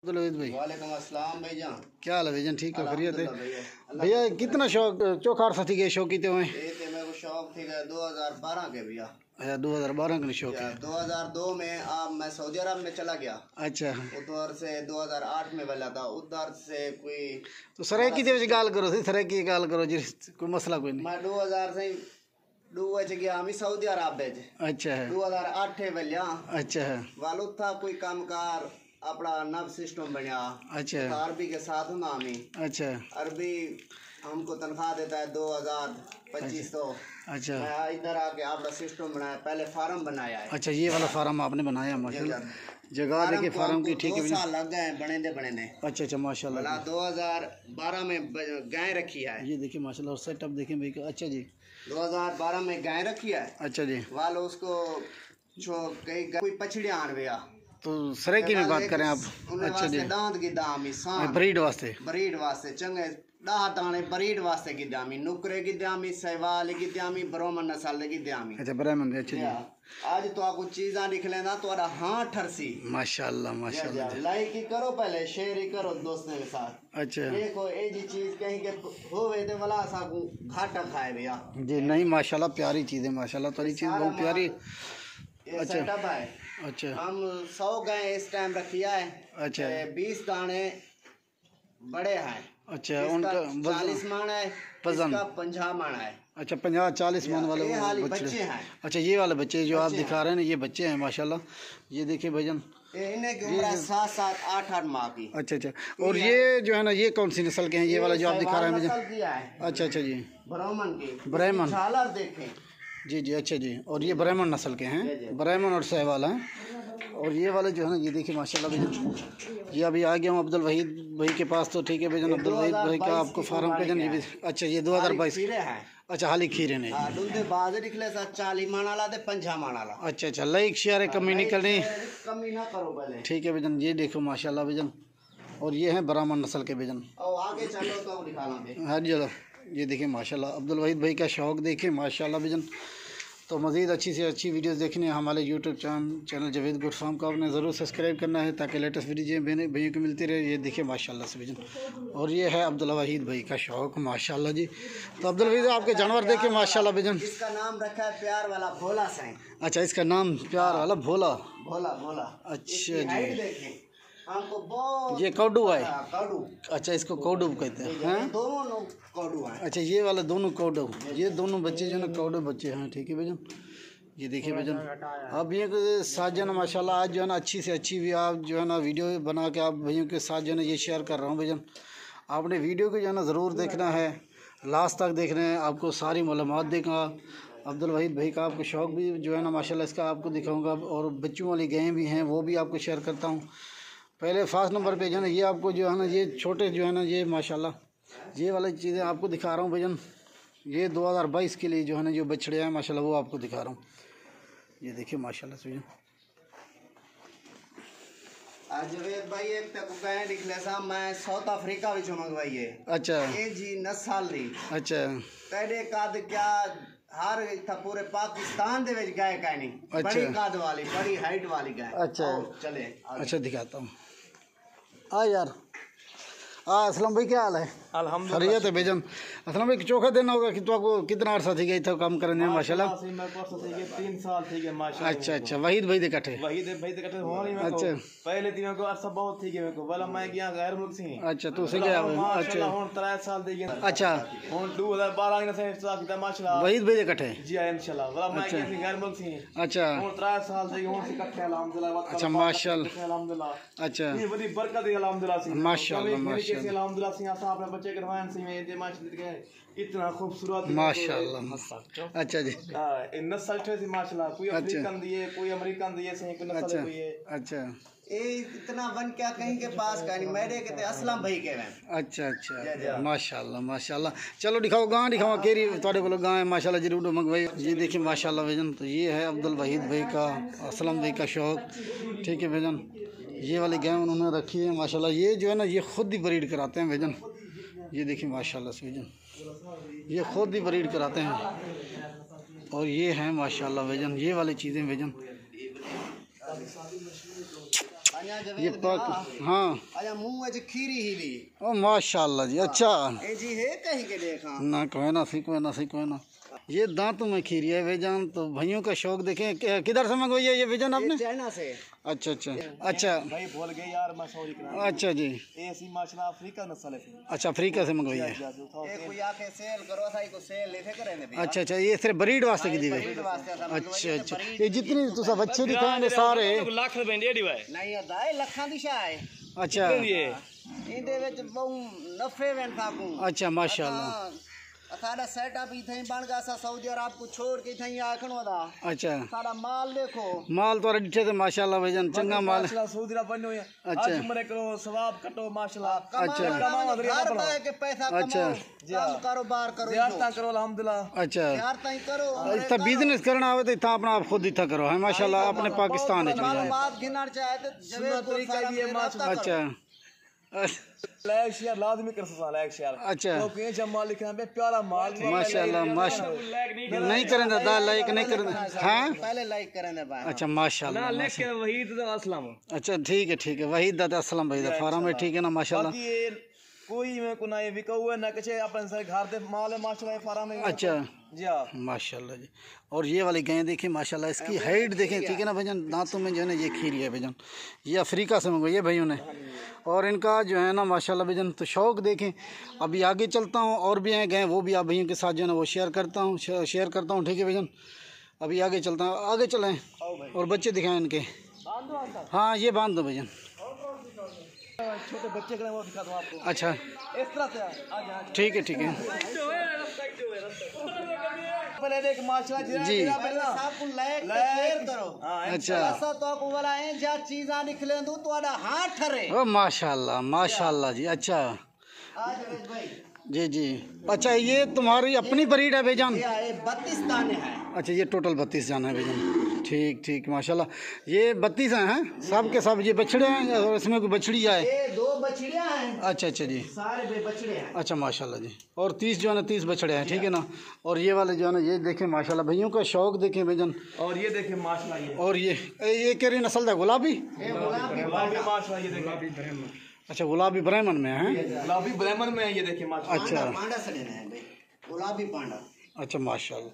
लोहित भाई, वालेकुम अस्सलाम भाईजान। क्या हाल है भाईजान? ठीक है, खैरियत है भैया? कितना शौक चोखार साथी के शौकी थे हुए? मेरे को शौक थी 2012 के भैया। अच्छा, 2012 का शौक है। 2002 में मैं सऊदी अरब में चला गया। अच्छा, उधर से 2008 में वाला था, उधर से कोई तो सरायकी दे गाल करो सी, सरायकी गाल करो जी, कोई मसला कोई नहीं। मैं 2000 से डूबे गया हम सऊदी अरब में। अच्छा है, 2008 वाला। अच्छा है, वालू था कोई कामकार अपना नव सिस्टम बनया। अच्छा अरबी के साथ हूँ नामी। अच्छा, अरबी हमको तनख्वाह देता है 2000-2500। अच्छा, मैं इधर आके आपका सिस्टम बनाया, पहले फार्म बनाया है। अच्छा, ये वाला फार्म आपने बनाया? माशाल्लाह, जगह देखिए फार्म की। ठीक है, 2 साल लग गए बने ने। अच्छा अच्छा, माशाल्लाह। 2012 में गाय रखी है। ये देखिए माशाल्लाह, और सेटअप देखें भाई। अच्छा जी, 2012 में गाय रखी है। अच्छा जी, वालो उसको कहीं कोई पछड़िया आन गया तो सरायकी में बात करें आप? अच्छा जी, दांत की दामी ब्रीड वास्ते, ब्रीड वास्ते चंगे दाह दाने ब्रीड वास्ते की दामी, नुकरे की दामी, सहवाल की दामी, ब्राह्मण नस्ल की दामी। अच्छा, ब्राह्मण। अच्छा जी, आज तो आपको चीज़ा निकले ना तो हाँ ठरसी। माशाल्लाह माशाल्लाह। लाइक ही करो, पहले शेयर ही करो दोस्तों के साथ। अच्छा, देखो ये जी चीज कहीं के होवे तो वाला साकू घाटा खाए भैया जी। नहीं माशाल्लाह, प्यारी चीज़ है माशाल्लाह, थोड़ी चीज़ बहुत प्यारी। ये सेटअप है। अच्छा, हम 100 गाय इस टाइम रखिया है। अच्छा, 20 दाने बड़े हैं। अच्छा, उनका 40 मन है, वजन 50 मन है। अच्छा, 50-40 मन वाले बच्चे हैं। अच्छा, ये वाले बच्चे जो आप दिखा रहे हैं ये बच्चे हैं माशाल्लाह। ये देखिए भजन, इन्हें की उम्र 7-7, 8-8 माह की। अच्छा अच्छा, और ये जो है ना, ये कौन सी नस्ल के हैं? ये वाला जो आप दिखा रहे हैं भजन? अच्छा अच्छा जी, ब्राह्मण की। ब्राह्मण झालर देखें जी जी। अच्छा जी, और ये ब्राह्मण नस्ल के हैं, ब्राह्मण और सहवाल हैं। और ये वाले जो है ना, ये देखिए माशाल्लाह भजन। ये अभी आ गया हूँ अब्दुल वहीद भाई के पास, तो ठीक है भजन, अब्दुल वहीद भाई का आपको फार्म भजन। ये भी अच्छा, ये 2022। अच्छा, हाली खीरे ने निकले 40 मन वाला 50 मन वाला। अच्छा अच्छा, लाइक शेयर कमी निकलनी, कमी ना करो पहले। ठीक है भजन। ये देखो माशाल्लाह भजन, और ये है ब्राह्मण नस्ल के भजन। आगे चलो तो दिखाना। हाँ जी, चलो। ये देखिए माशाल्लाह, अब्दुल वहीद भाई का शौक़ देखें माशाल्लाह भजन। तो मज़ीद अच्छी से अच्छी वीडियोस देखने हमारे YouTube channel Javed goat farm को आपने ज़रूर सब्सक्राइब करना है, ताकि लेटेस्ट वीडियो भैया को मिलती रहे। ये देखिए माशाल्लाह से भजन, और ये है अब्दुल वहीद भाई का शौक़ माशाल्लाह जी। तो अब्दुल वहीद आपके जानवर देखे माशाल्लाह भजन। इसका नाम रखा है प्यार वाला भोला साईं। अच्छा, इसका नाम प्यार वाला भोला। भोला भोला। अच्छा जी, हमको बहुत ये कौडू है। कौडू। अच्छा, इसको कौडू कहते हैं। दोनों कौडू हैं। अच्छा, ये वाला दोनों कौडू, ये दोनों बच्चे जो है ना कौडू बच्चे हैं। ठीक है भजन, ये देखिए भजन। अब ये साथ जो है ना माशाल्लाह, आज जो है ना अच्छी से अच्छी भी आप जो है ना वीडियो बना के आप भैया के साथ जो है ना ये शेयर कर रहा हूँ भजन। आपने वीडियो को जो है ना ज़रूर देखना है, लास्ट तक देखना है, आपको सारी मालूमात देगा। अब्दुल वहीद भाई का आपको शौक़ भी जो है ना माशाल्लाह इसका आपको दिखाऊँगा, और बच्चों वाली गायें भी हैं वो भी आपको शेयर करता हूँ। पहले फर्स्ट नंबर पे जो है ना ये आपको जो है ना ये छोटे जो है ना ये माशाल्लाह ये वाली चीज़ें आपको दिखा रहा हूँ भजन। ये 2022 के लिए जो है ना जो बछड़े हैं माशाल्लाह वो आपको दिखा रहा हूँ। ये देखिए माशाल्लाह से भजन। जावेद भाई एक तक गाय निकले सा मैं साउथ अफ्रीका विच मंगवाई है। अच्छा, ये जी नस्ल दी। अच्छा, तेरे काद क्या हर था पूरे पाकिस्तान दे विच गाय का नहीं। अच्छा, बड़ी काद वाली, बड़ी हाइट वाली गाय। अच्छा चले अच्छा, दिखाता हूँ। आ यार, असलम भाई, क्या हाल है? अल्हम्दुलिल्लाह, खैरियत है भजन। असलम भाई, चोखा देना होगा कि तो आपको कितना अर्सा थी गई था काम करने में माशाल्लाह? 3 साल थी गए माशाल्लाह। अच्छा अच्छा, वहीद भाई दे कटे। वही दे भाई इकट्ठे हो नहीं। अच्छा, पहले दिनों को अरसा बहुत थी गए को वाला मैं गया गैर मुल्क से। अच्छा, तू से गया? अच्छा, हुन 3 साल दे गए। अच्छा, हुन 2012 में से स्टार्ट किया माशाल्लाह। वहीद भाई दे कटे। जी हां इंशाल्लाह, वाला मैं गया गैर मुल्क से। अच्छा, हुन 3 साल से हुन से इकट्ठे अल्हम्दुलिल्लाह। अच्छा माशाल्लाह, अल्हम्दुलिल्लाह। अच्छा, ये बड़ी बरकत है अल्हम्दुलिल्लाह से माशाल्लाह माशाल्लाह अल्हम्दुलिल्लाह से। अपने बच्चे करवाएं से में दे माशाल्लाह इतना खूबसूरत माशाल्लाह। अच्छा जी, इन नस्ल से माशाल्लाह, कोई अफ्रीकन दिए, कोई अमेरिकन दिए से कोई नस्ल कोई है। अच्छा, ये इतना बन क्या कहीं के पास का नहीं, मेरे के असलम भाई के हैं। अच्छा अच्छा, माशाल्लाह माशाल्लाह। चलो दिखाओ गां, दिखाओ केरी थोड़े को गां है माशाल्लाह, जरूर मंगवाई। ये देखिए माशाल्लाह भजन। तो ये है अब्दुल वहीद भाई का, असलम भाई का शौक़। ठीक है भजन, ये वाली गाय उन्होंने रखी है माशाल्लाह। ये जो है ना ये खुद ही ब्रीड कराते हैं भजन। ये देखिए माशाल्लाह से भजन, ये खुद ही ब्रीड कराते हैं, और ये है माशाल्लाह भजन ये वाली चीज़ें भजन। ये पाक, हाँ आया मुंह में खीरी ही ली। ओ माशाल्लाह जी। अच्छा ए जी है कहीं के देखा ना कोई ना सी कोई ना सी कोई ना। ये दांतों में खीरी है भाईजान। तो भाइयों का शौक देखें। किधर से मंगवाई है ये भाईजान आपने? चाइना से। अच्छा अच्छा अच्छा भाई भूल गए यार, मैं सॉरी करा। अच्छा जी। ऐसी माशाल्लाह अफ्रीका नस्ल है। अच्छा अफ्रीका से मंगवाई है। ए कोई आके सेल करो साई को सेल लेते करे ने। अच्छा अच्छा ये सिर्फ ब्रीड वास्ते की दी है। अच्छा अच्छा ये जितनी तुसा बच्चे दिखाएंगे सारे लाख रुपए डेढ़ भाई नहीं अदा लखां दी शाय। अच्छा इंदे विच बहु नफे वेन थाकू। अच्छा माशाल्लाह। साडा सेटअप इथई बन गया। सा सऊदी अरब को छोड़ के इथई आखणो दा। अच्छा साडा माल देखो। माल तो डिठे थे माशाल्लाह भाईजान चंगा माल। सऊदी अरब बनो है। अच्छा आज उम्र करो सवाब कटो माशाल्लाह। अच्छा घर पे के पैसा कमाओ। अच्छा काम कारोबार करो। जियारतां करो अल्हम्दुलिल्लाह। अच्छा यार ताई करो। इतना बिजनेस करना आवे तो इतना अपना आप खुद इतना करो है माशाल्लाह। अपने पाकिस्तान है मालूमात गिनर चाहे तो जवेद को तरीका भी है माशाल्लाह। अच्छा लाइक शेयर लाजमी कर सकता लाइक शेयर। अच्छा तो के जमा लिखना पे प्यारा माल माशाल्लाह माशाल्लाह। नहीं करें दादा लाइक नहीं करें। हाँ पहले लाइक करें दे भाई। अच्छा माशाल्लाह। लेके वहीद अस्सलाम। अच्छा ठीक है वही दादा अस्सलाम भाई दा फार्म है ठीक है ना माशाल्लाह। बाकी ये कोई में को ना ये बिका हुआ ना कचे अपन से घर दे माल है माशाल्लाह फार्म में। अच्छा जी हां माशाल्लाह जी। और ये वाली गाय देखिए माशाल्लाह इसकी हाइट देखें ठीक है ना भाईजान। दांतों में जो है ना ये खीरी है भाईजान। ये अफ्रीका से मंगवाई है भाइयों ने। और इनका जो है ना माशाल्लाह भाईजान तो शौक देखें। अभी आगे चलता हूँ और भी हैं गाय वो भी आप भाइयों के साथ जो है ना वो शेयर करता हूँ ठीक है भाईजान। अभी आगे चलता हूँ आगे चलें और बच्चे दिखाएं इनके। हाँ ये बांध दो भाईजान। छोटे बच्चे के वो दिखा दूं आपको। अच्छा इस तरह से आ ठीक है पहले देख माशाल्लाह जी। साहब को लाइक शेयर करो। अच्छा ऐसा तो को वाला है जा चीज़ां निकले दो तोड़ा हाथ ठरे। ओ माशाल्लाह माशाल्लाह जी। अच्छा आज भाई जी अच्छा ये तुम्हारी अपनी ब्रीड है भाईजान? ये 32 दाने हैं। अच्छा ये टोटल 32 जाना है भाईजान। ठीक माशाल्लाह। ये 32 हैं सब के सब। ये बछड़े हैं और इसमें कोई बछड़ी आए? ये 2 बछड़ियां हैं। अच्छा जी सारे बछड़े हैं। अच्छा माशाल्लाह जी। और 30 जो है ना 30 बछड़े हैं ठीक है ना। और ये वाले जो है ना ये देखें माशाल्लाह भाइयों का शौक देखें भाईजान। और ये देखें माशाल्लाह ये। और ये केरी नस्ल है गुलाबी? गुलाबी माशाल्लाह ये देखें। अच्छा गुलाबी ब्राह्मण में है। गुलाबी ब्राह्मण में ये देखिए माशाल्लाह। अच्छा पांडा से लेना है भाई गुलाबी पांडा। अच्छा माशाल्लाह।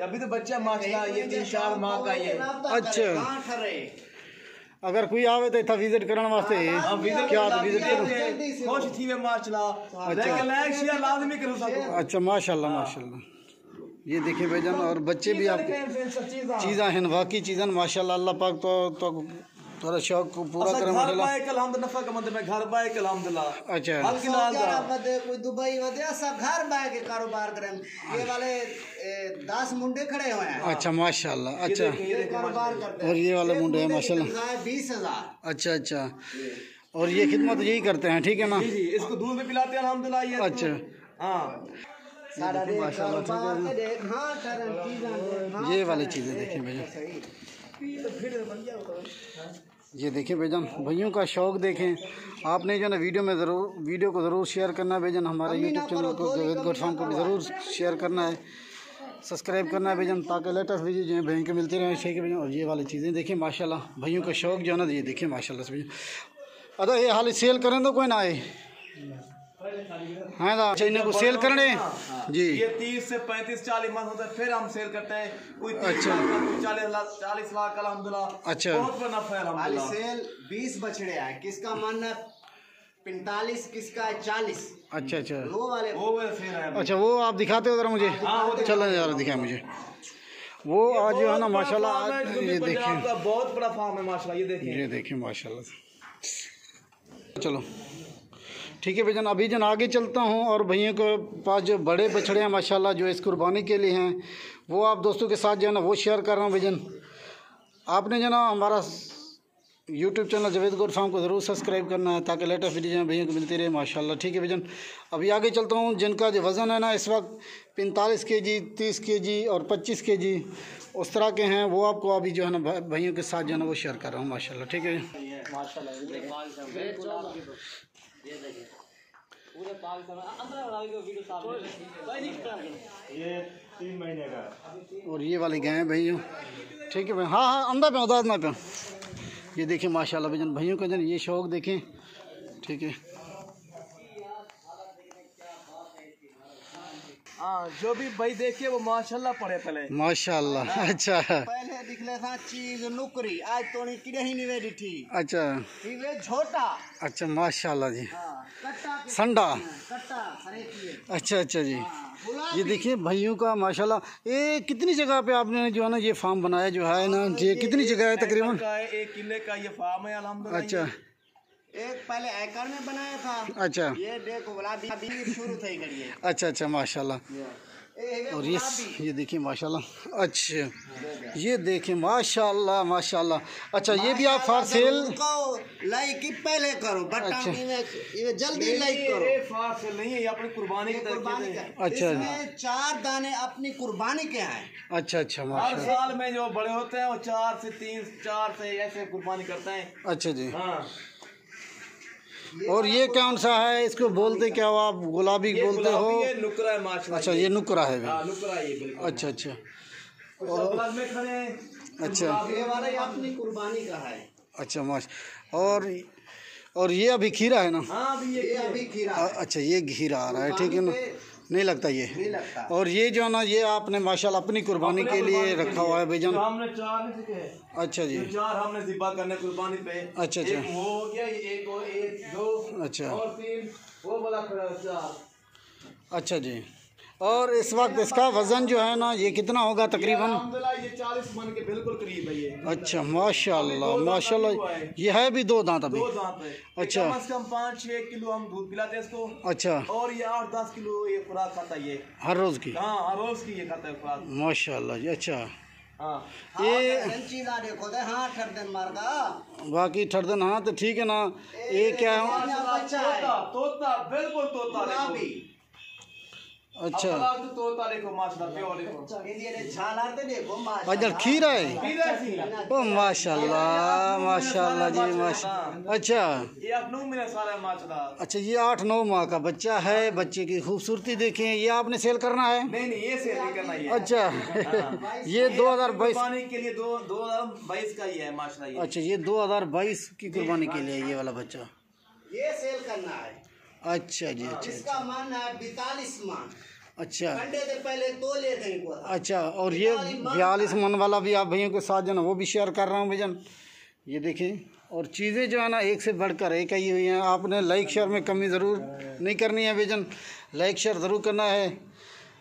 अभी तो बच्चा माशाल्लाह ये 3-4 माह का ये। अच्छा अगर कोई आवे तो इतना विजिट करने वास्ते क्या विजिट करो खुश थी वे माशाल्लाह। लेकिन लाइक शेयर लाजमी करो सबको। अच्छा माशाल्लाह। ये देखिए भाईजान और बच्चे भी आप चीज़ा हैं वाकई चीज़ा माशाल्लाह। अल्लाह पाक तो थोड़ा शौक को पूरा करें माशाल्लाह। नफा का मतलब घर बाय के अल्हम्दुलिल्लाह। अच्छा कोई दुबई वदे सब घर बाय के कारोबार करें। ये वाले 10 मुंडे खड़े हुए हैं। अच्छा माशाल्लाह। अच्छा ये कारोबार करते हैं। और ये वाले मुंडे हैं माशाल्लाह। 20,000। अच्छा और ये खिदमत यही करते हैं ठीक है ना? जी इसको दूध भी पिलाते हैं अल्हम्दुलिल्लाह ये। अच्छा हाँ सारा माशाल्लाह। ये वाली चीज़ें देखें भैया। ये देखिए भाईजान भाइयों का शौक देखें। आपने जो ना वीडियो को ज़रूर शेयर करना है भाईजान। हमारे यूट्यूब चैनल को जवेद गोड फार्म को भी ज़रूर शेयर करना है सब्सक्राइब करना है भाईजान ताकि लेटेस्ट वीडियो जो है भाइयों के मिलते रहे ठीक है भाईजान। और ये वाली चीज़ें देखें माशाल्लाह भाइयों का शौक जो है ना ये देखिए माशाल्लाह से भैया। अदा ये हाल सेल करें तो कोई ना आए हाँ अच्छा इन्हें को सेल करने जी। ये 30 से 35-40 मंथ होता है फिर हम सेल करते हैं। कोई 30 अच्छा। लाख का, 40 लाख का अल्हम्दुलिल्लाह। अच्छा बहुत बड़ा नफा है अल्हम्दुलिल्लाह। सेल 20 बछड़े हैं। किसका मानना 45 किसका 40। अच्छा वो वाले सेल है। अच्छा वो आप दिखाते हो जरा मुझे? चलो जरा दिखाए मुझे वो आज जो है ना माशाल्लाह। आज ये देखिए बहुत बड़ा फार्म है माशाल्लाह। ये देखिए माशाल्लाह। चलो ठीक है भाईजान अभी जन आगे चलता हूँ। और भैया के पास जो बड़े बछड़े हैं माशाल्लाह जो इस कुर्बानी के लिए हैं वो आप दोस्तों के साथ जो है ना वो शेयर कर रहा हूँ भाईजान। आपने जो ना हमारा यूट्यूब चैनल जवेद गोड फार्म को ज़रूर सब्सक्राइब करना है ताकि लेटेस्ट वीडियो भैया को मिलती रहे माशाल्लाह ठीक है भाईजान। अभी आगे चलता हूँ। जिनका जो वज़न है ना इस वक्त 45 kg 30 kg और 25 kg उस तरह के हैं वो आपको अभी जो है ना भैया के साथ जो है ना वो शेयर कर रहा हूँ माशाल्लाह ठीक है ये 3 महीने का। और ये वाली गाय भैया ठीक है भाई। हाँ अंदर पे उदास ना पे ये देखिए माशाल्लाह भजन भाइयों का जन ये शौक देखें, ठीक है। हाँ, जो भी भाई देखिए वो माशाल्लाह पढ़े पहले माशाल्लाह। अच्छा पहले दिखले था चीज नुकरी, आज तो नहीं किरे ही नहीं वेडी थी। अच्छा वे छोटा। अच्छा माशाल्लाह जी। कट्टा संडा। कट्टा हरे की। अच्छा अच्छा जी। ये देखिए भाइयों का माशाल्लाह। ये कितनी जगह पे आपने जो है ना ये फार्म बनाया जो है ना, ये कितनी जगह है तकरीबन? 1 किले का ये फार्म है अल्हम्दुलिल्लाह। अच्छा एक पहले एकड़ में बनाया था। अच्छा ये देखो गुलाबी अभी शुरू थी करी है। अच्छा अच्छा माशाल्लाह। और ये देखिए माशाल्लाह। अच्छा ये देखिए माशाल्लाह माशाल्लाह। अच्छा ये भी आप फार सेल लाइक की पहले करो, अच्छा ये जल्दी लाइक करो। ये फार सेल नहीं है, ये अपनी कुर्बानी की कुर्बानी तरफ का। अच्छा। इसमें 4 दाने अपनी कुर्बानी के हैं। अच्छा अच्छा हर माशाल्लाह। साल में जो बड़े होते हैं वो 4 से 3 4 से ऐसे कुर्बानी करते हैं। अच्छा जी। हाँ, और ये कौन सा है, इसको बोलते क्या हो आप? गुलाबी ये बोलते हो? गुलाबी है, नुकरा है माशाल्लाह। अच्छा ये नुकरा है। हाँ, नुकरा है ये बिल्कुल। अच्छा अच्छा कुछ प्लस में खड़े हैं। अच्छा ये वाला अपनी कुर्बानी का है। अच्छा माशा। और ये अभी खीरा है ना? हाँ, अभी ये अभी खीरा है। अच्छा ये खीरा आ रहा है, ठीक है ना, नहीं लगता ये नहीं लगता। और ये जो है ना ये आपने माशाल्लाह अपनी कुर्बानी के लिए रखा हुआ है भाईजान। जो हमने 4 नहीं सीखे हैं। अच्छा जी। जो 4 हमने ज़िबा करने कुर्बानी पे। अच्छा अच्छा। एक वो हो गया, एक और 1 2 अच्छा और 3 वो वाला खड़ा है 4। अच्छा जी। और इस वक्त इसका वजन जो है ना ये कितना होगा तकरीबन? अल्हम्दुलिल्लाह ये 40 मन के बिल्कुल करीब है ये। अच्छा माशाल्लाह माशाल्लाह। ये है भी 2 दांत अभी? 2 दांत है। अच्छा। कम से कम 5-6 किलो हम दूध पिलाते हैं इसको। अच्छा और ये 8-10 किलो ये खुराक खाता है ये हर रोज़ की? हाँ, हर रोज की ये खाता है खुराक। माशाल्लाह जी। अच्छा हाँ, ये चीज आ देखो दे हाँ ठर दिन मार का बाकी ठरदन हाँ तो ठीक है ना। ये क्या है? बच्चा है। तोता बिल्कुल तोता गुलाबी। अच्छा अब तो तोता देखो माशाल्लाह प्योर देखो। ये झालार दे देखो अच्छा माशाल्लाह। खीरा है? खीरा खीरा। ओ माशाल्लाह माशाल्लाह जी माशा। अच्छा ये अपनों में सारा है माशाल्लाह। अच्छा ये 8-9 माह का बच्चा है। बच्चे की खूबसूरती देखें। ये आपने सेल करना है? नहीं नहीं, ये सेल नहीं करना ये। अच्छा ये 2022 कुर्बानी के लिए 2022 का ही है माशाल्लाह ये। अच्छा ये 2022 की कुर्बानी के लिए ये वाला बच्चा। ये सेल करना है। अच्छा जी। अच्छा इसका मान है 42 मान। अच्छा घंटे से पहले तो ले थे इनको। अच्छा। और ये 42 मन वाला भी आप भैया के साथ जो ना वो भी शेयर कर रहा हूँ भैजन। ये देखें और चीज़ें जो है ना एक से बढ़कर एक आई हुई हैं। आपने लाइक शेयर में कमी ज़रूर नहीं करनी है भैजन, लाइक शेयर ज़रूर करना है।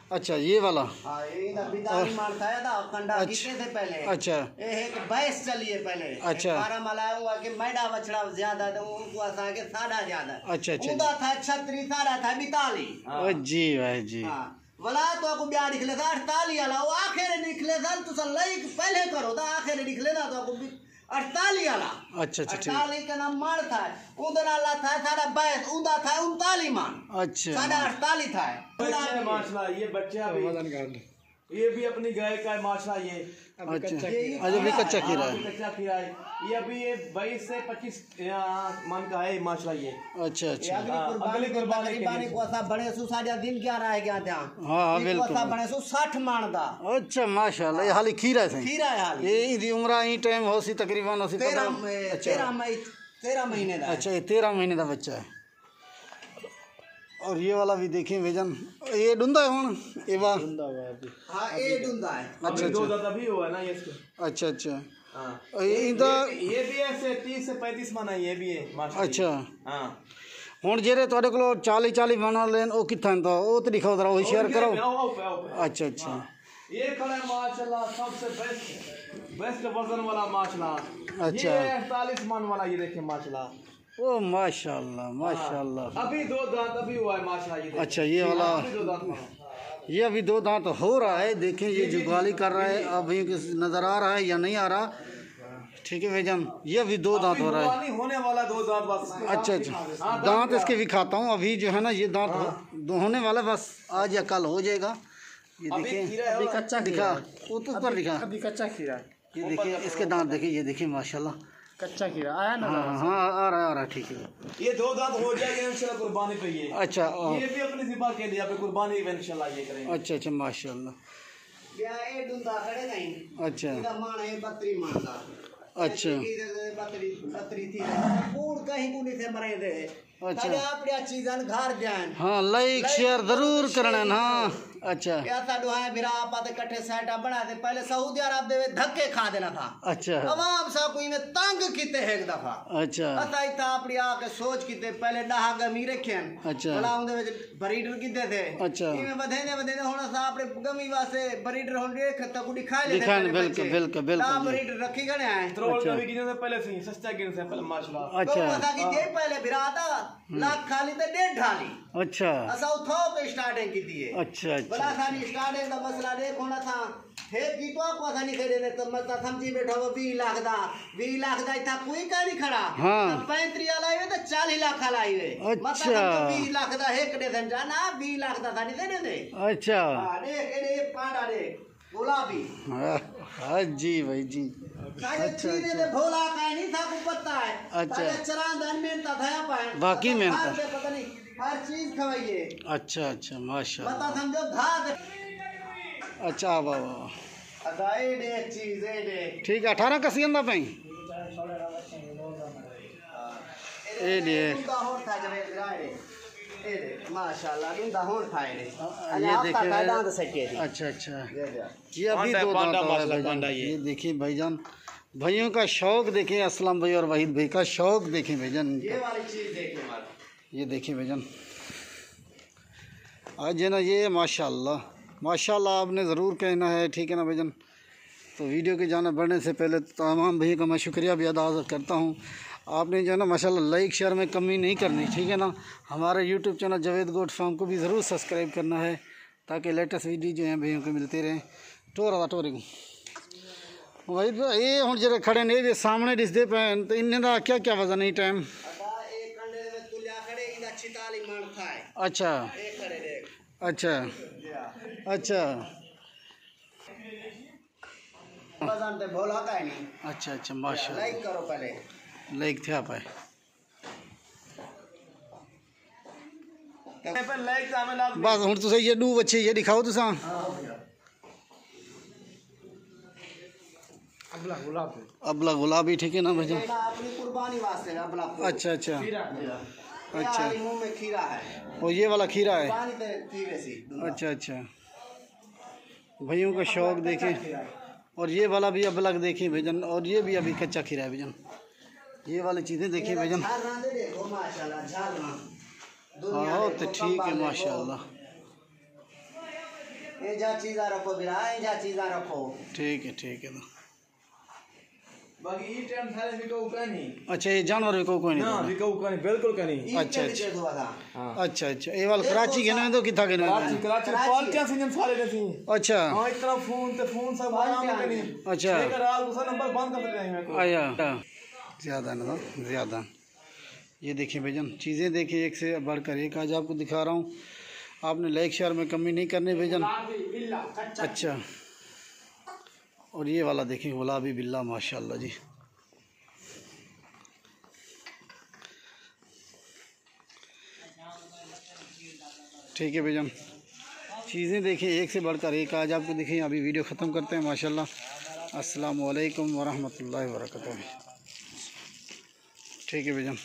अच्छा ये वाला हाँ ये ना बिदारी मारता है ना कंडा कितने थे पहले। अच्छा ये एक भैंस चलिए पहले। अच्छा। बारह मलाया हुआ कि मैडा बछड़ा ज्यादा तो उनको आसा के साढ़ा ज्यादा। अच्छा अच्छा उदा था 36 साढ़ा था 42। ओ जी भाई जी। हाँ वाला तो आपको ब्याह निकले था 48 वाला वो आखिर निकले था तो सल लाइक पहले करो था आखिर निकले ना तो आपको 48 वाला। अच्छा अच्छा ठीक। 48 का नाम मार था उधर वाला था साढ़ा 22 उदा था 39 मान। अच्छा साढ़ा 48 था। बच्चे हैं माशाल्लाह ये बच्चे अभी ये भी अपनी गाय का है माशाल्लाह ये। अच्छा अच्छा भी कच्चा खीरा है। कच्चा खीरा है ये। अभी ये 22 से 25 मन का है माशाल्लाह ये। अच्छा अच्छा अगली कुर्बानी को ऐसा बड़े सु साढ़े दिन क्या रहा है क्या ध्यान। हाँ बिल्कुल। बड़े सु 60 मान दा। अच्छा माशाल्लाह ये हाली खीरा है। खीरा है हाल। ये इदी उम्र ही टाइम हो सी तकरीबन हो सी 13 महीने का। अच्छा ये 13 महीने का बच्चा है। और ये वाला भी देखें भेजन ये डुंदा है हुन ये वा। हाँ ये डुंदा है। अच्छा 2 दांत अभी हुआ ना ये इसको। अच्छा अच्छा हाँ ये भी ऐसे 30 से 35 मन है ये भी है माशाल्लाह। अच्छा हाँ ਹੁਣ ਜਿਹੜੇ ਤੁਹਾਡੇ ਕੋਲ 40 ਬਣਾ ਲੈਣ ਉਹ ਕਿੱਥਾਂ ਤੋਂ ਉਹ ਤੇ ਦਿਖਾਓ ਜਰਾ ਉਹ शेयर करो। अच्छा अच्छा ये खड़ा है माशाल्लाह सबसे बेस्ट वर्जन वाला माशाल्लाह। अच्छा। ये 48 मन वाला ये देखिए माशाल्लाह। ओ माशाल्लाह माशाल्लाह। अभी 2 दांत अभी हुआ है माशाल्लाह ये। अच्छा ये वाला अभी 2 दांत हुआ है। ये अभी 2 दांत हो रहा है। देखें ये जुगाली कर रहा है अभी नज़र आ रहा है या नहीं आ रहा। ठीक है भैजान ये अभी 2 दांत हो रहा है। होने वाला 2 दांत बस। अच्छा अच्छा दांत इसके भी खाता हूँ अभी जो है ना ये दांत होने वाला बस आज या कल हो जाएगा। ये देखिए अभी कच्चा दिखा वो तो ऊपर दिखा। अभी कच्चा खीरा ये देखिए इसके दांत देखिए ये देखिए माशाल्लाह कच्चा खीरा आया ना। हाँ आ रहा है ठीक है। ये 2 दांत हो जाएंगे इंशाल्लाह कुर्बानी पे ये। अच्छा ये भी अपनी ज़िबा के लिए पे कुर्बानी पे इंशाल्लाह ये करेंगे। अच्छा अच्छा माशाल्लाह। ये डुंदा खड़े नहीं। अच्छा इधर मान है 32 मान दा। अच्छा बतरी थी कूड़ कहीं को नहीं थे मरे थे। अच्छा अपनी चीज़न घर जान हाँ लाइक शेयर जरूर करना हाँ। अच्छा ऐसा दुहाए बिरा आपा इकट्ठे सेटअप बना दे। पहले सऊदी अरब दे धक्के खा देना था। अच्छा अवाम सा कोई में तंग किते है एक दफा। अच्छा असा इता अपनी आके सोच किते पहले डहा गमी रखेन। अच्छा भला उनदे विच ब्रीडर किते थे। अच्छा इमे बधेने हुन सा अपने गमी वास्ते ब्रीडर हुन देख तक दिखा ले दिखाने बिल्कुल बिल्कुल ना बिल्कुल ब्रीडर रखी गने हैं। त्रोल का भी गिने से पहले से सस्ता गिने से पहले माशाल्लाह। अच्छा तो पता की दे पहले बिराता लाख खाली ते 1.5 ढाली अच्छा असा उठो के स्टार्टिंग की दी है। अच्छा बड़ा अच्छा सारी स्टार्टिंग का मसला देख होना था। हे की तो को था नहीं खेले तो मत समझी बैठो 20 लाख दा इथा कोई का नहीं खड़ा। हाँ 35 वाला आवे तो 40 लाख वाला आवे। अच्छा 20 लाख दा एक दे देन जाना 20 लाख दा नहीं देने दे। अच्छा हां देख ये पाड़ा देख गुलाबी हाँ जी भाई जी। अच्छा अच्छा भोला का नहीं था को पता है। अच्छा चरान दान में था पाए बाकी मेहनत पता नहीं हर चीज खवाइए। अच्छा अच्छा माशाल्लाह बता समझो घात अच्छा बाबा अदाए दे चीज दे ठीक है 18 का सीन ना पाई ए लिए दुंदा होन था जरे ग्राए ए दे माशाल्लाह दुंदा होन था ये देखिए दांत सके थी। अच्छा अच्छा ये ये अभी दो दांत है भाईजान। ये देखिए भाईजान भाइयों का शौक देखें असलम भाई और वहीद भाई का शौक देखें भाईजान। ये वाली चीज देखने वाला ये देखिए भाईजान आज है ना ये माशाल्लाह माशाल्लाह आपने ज़रूर कहना है ठीक है ना भाईजान। तो वीडियो के जाना बढ़ने से पहले तमाम भैया का मैं शुक्रिया भी अदा करता हूँ। आपने जो है ना माशाल्लाह लाइक शेयर में कमी नहीं करनी ठीक है ना। हमारे YouTube channel Javed goat farm को भी ज़रूर सब्सक्राइब करना है ताकि लेटेस्ट वीडियो जो हैं भैया को मिलते रहें। टोरे को भाई ये हूँ जरा खड़े ने ये सामने दिसते पे तो इन्हें का क्या क्या वजन है टाइम। अच्छा अच्छा अच्छा भोला का नहीं। अच्छा अच्छा माशाल्लाह लाइक करो पहले लाइक थे आप लाइक तो हमें लाभ बस हूँ तुम ये दो बच्चे ये दिखाओ तुसा अबला गुलाबी ठीक है ना भैया अपनी कुर्बानी वास्ते अबला। अच्छा अच्छा अच्छा मुंह में खीरा है और ये वाला खीरा है। पानी ते खीरे सी अच्छा अच्छा भाइयों का शौक देखें। और ये वाला भी अबलग देखें भैजन और ये भी अभी कच्चा खीरा है भैजन। ये वाली चीज़ें देखिए भैजन। हाँ तो ठीक है माशाल्लाह। ये जा चीज़ा रखो बिरा ये जा चीज़ा रखो ठीक है ना बाकी ये टाइम सारे विको का नहीं। अच्छा ये जानवर विको कोई ना नहीं विको का नहीं बिल्कुल का नहीं। अच्छा अच्छा हां अच्छा अच्छा ये वाला कराची के ना तो किथा के ना कराची कॉल क्या सीजन सारे रहती। अच्छा हां इतना फोन सब आराम में नहीं। अच्छा एक रात दूसरा नंबर बंद कर सकते हैं। आया ज़्यादा ना ज़्यादा। ये देखिए भैजन चीज़ें देखिए एक से बढ़कर एक आज आपको दिखा रहा हूँ। आपने लाइक शेयर में कमी नहीं करनी भैजन। अच्छा और ये वाला देखें गुलाबी बिल्ला माशाल्लाह जी। ठीक है भैजन चीज़ें देखें एक से बढ़कर एक आज आपको दिखें। अभी वीडियो ख़त्म करते हैं माशाल्लाह। अस्सलामु अलैकुम वरहमतुल्लाहि वबरकातुहू। ठीक है भैजन।